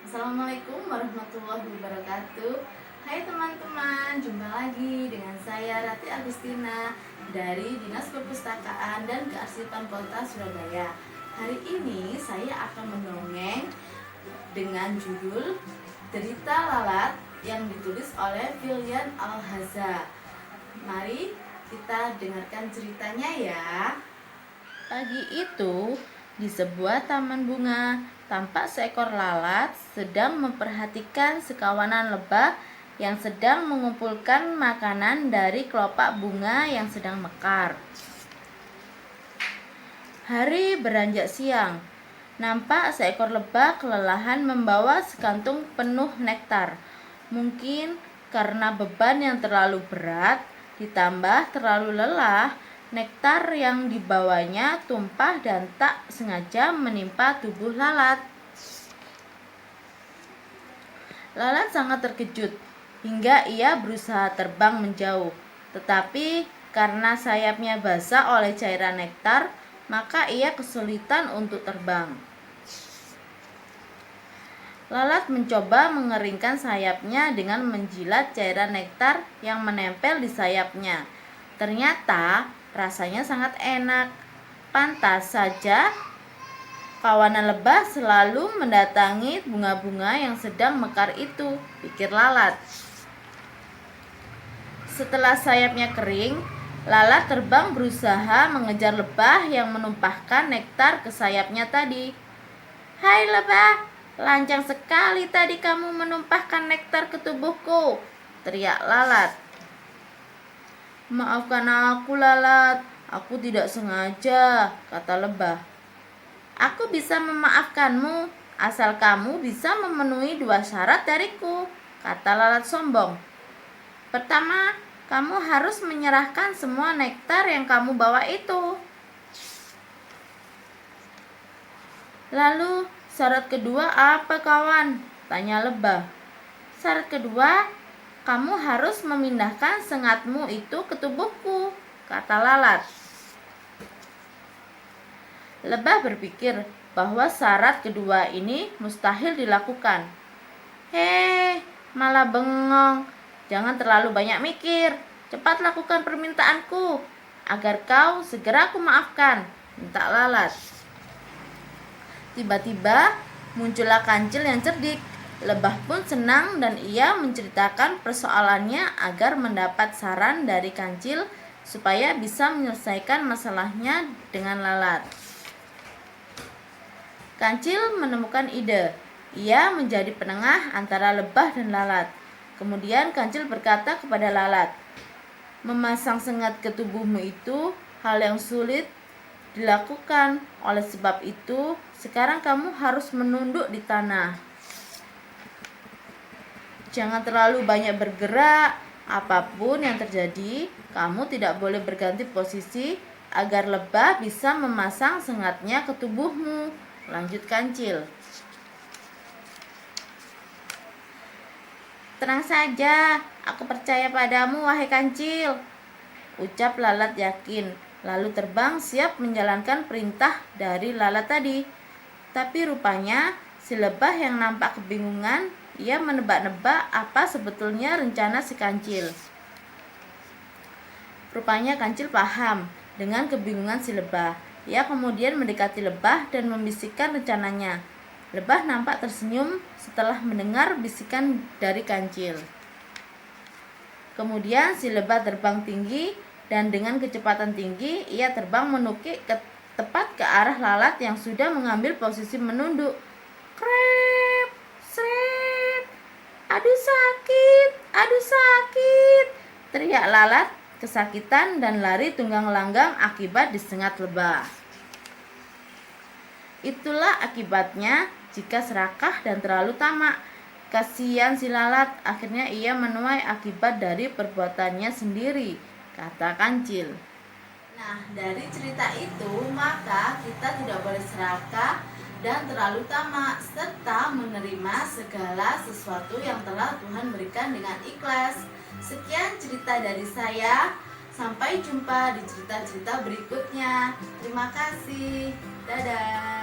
Assalamualaikum warahmatullahi wabarakatuh. Hai teman-teman, jumpa lagi dengan saya Rati Agustina dari Dinas Perpustakaan dan Kearsipan Kota Surabaya. Hari ini saya akan mendongeng dengan judul Derita Lalat yang ditulis oleh Filian Alhaza. Mari kita dengarkan ceritanya ya. Pagi itu, di sebuah taman bunga, tampak seekor lalat sedang memperhatikan sekawanan lebah yang sedang mengumpulkan makanan dari kelopak bunga yang sedang mekar. Hari beranjak siang, nampak seekor lebah kelelahan membawa sekantung penuh nektar. Mungkin karena beban yang terlalu berat, ditambah terlalu lelah, nektar yang dibawanya tumpah dan tak sengaja menimpa tubuh lalat. Lalat sangat terkejut hingga ia berusaha terbang menjauh. Tetapi karena sayapnya basah oleh cairan nektar, maka ia kesulitan untuk terbang. Lalat mencoba mengeringkan sayapnya dengan menjilat cairan nektar yang menempel di sayapnya. Ternyata rasanya sangat enak. Pantas saja kawanan lebah selalu mendatangi bunga-bunga yang sedang mekar itu, pikir lalat. Setelah sayapnya kering, lalat terbang berusaha mengejar lebah yang menumpahkan nektar ke sayapnya tadi. "Hai lebah, lancang sekali tadi kamu menumpahkan nektar ke tubuhku," teriak lalat. "Maafkan aku lalat, aku tidak sengaja," kata lebah. "Aku bisa memaafkanmu, asal kamu bisa memenuhi 2 syarat dariku," kata lalat sombong. "Pertama, kamu harus menyerahkan semua nektar yang kamu bawa itu." "Lalu syarat kedua apa, kawan?" tanya lebah. "Syarat kedua, kamu harus memindahkan sengatmu itu ke tubuhku," kata lalat. Lebah berpikir bahwa syarat kedua ini mustahil dilakukan. "Hei, malah bengong. Jangan terlalu banyak mikir. Cepat lakukan permintaanku agar kau segera aku maafkan," minta lalat. Tiba-tiba muncullah kancil yang cerdik. Lebah pun senang dan ia menceritakan persoalannya agar mendapat saran dari kancil supaya bisa menyelesaikan masalahnya dengan lalat. Kancil menemukan ide. Ia menjadi penengah antara lebah dan lalat. Kemudian kancil berkata kepada lalat, "Memasang sengat ke tubuhmu itu hal yang sulit dilakukan. Oleh sebab itu, sekarang kamu harus menunduk di tanah. Jangan terlalu banyak bergerak. Apapun yang terjadi, kamu tidak boleh berganti posisi agar lebah bisa memasang sengatnya ke tubuhmu," lanjut kancil. "Tenang saja, aku percaya padamu, wahai kancil," ucap lalat yakin, lalu terbang siap menjalankan perintah dari lalat tadi. Tapi rupanya si lebah yang nampak kebingungan, ia menebak-nebak apa sebetulnya rencana si kancil. Rupanya kancil paham dengan kebingungan si lebah. Ia kemudian mendekati lebah dan membisikkan rencananya. Lebah nampak tersenyum setelah mendengar bisikan dari kancil. Kemudian si lebah terbang tinggi dan dengan kecepatan tinggi ia terbang menukik tepat ke arah lalat yang sudah mengambil posisi menunduk. "Krep, sret, aduh sakit," teriak lalat kesakitan dan lari tunggang langgang akibat disengat lebah. Itulah akibatnya jika serakah dan terlalu tamak. Kasihan si lalat, akhirnya ia menuai akibat dari perbuatannya sendiri, kata kancil. Nah, dari cerita itu maka kita tidak boleh serakah dan terlalu tamak, serta menerima segala sesuatu yang telah Tuhan berikan dengan ikhlas. Sekian cerita dari saya. Sampai jumpa di cerita-cerita berikutnya. Terima kasih. Dadah.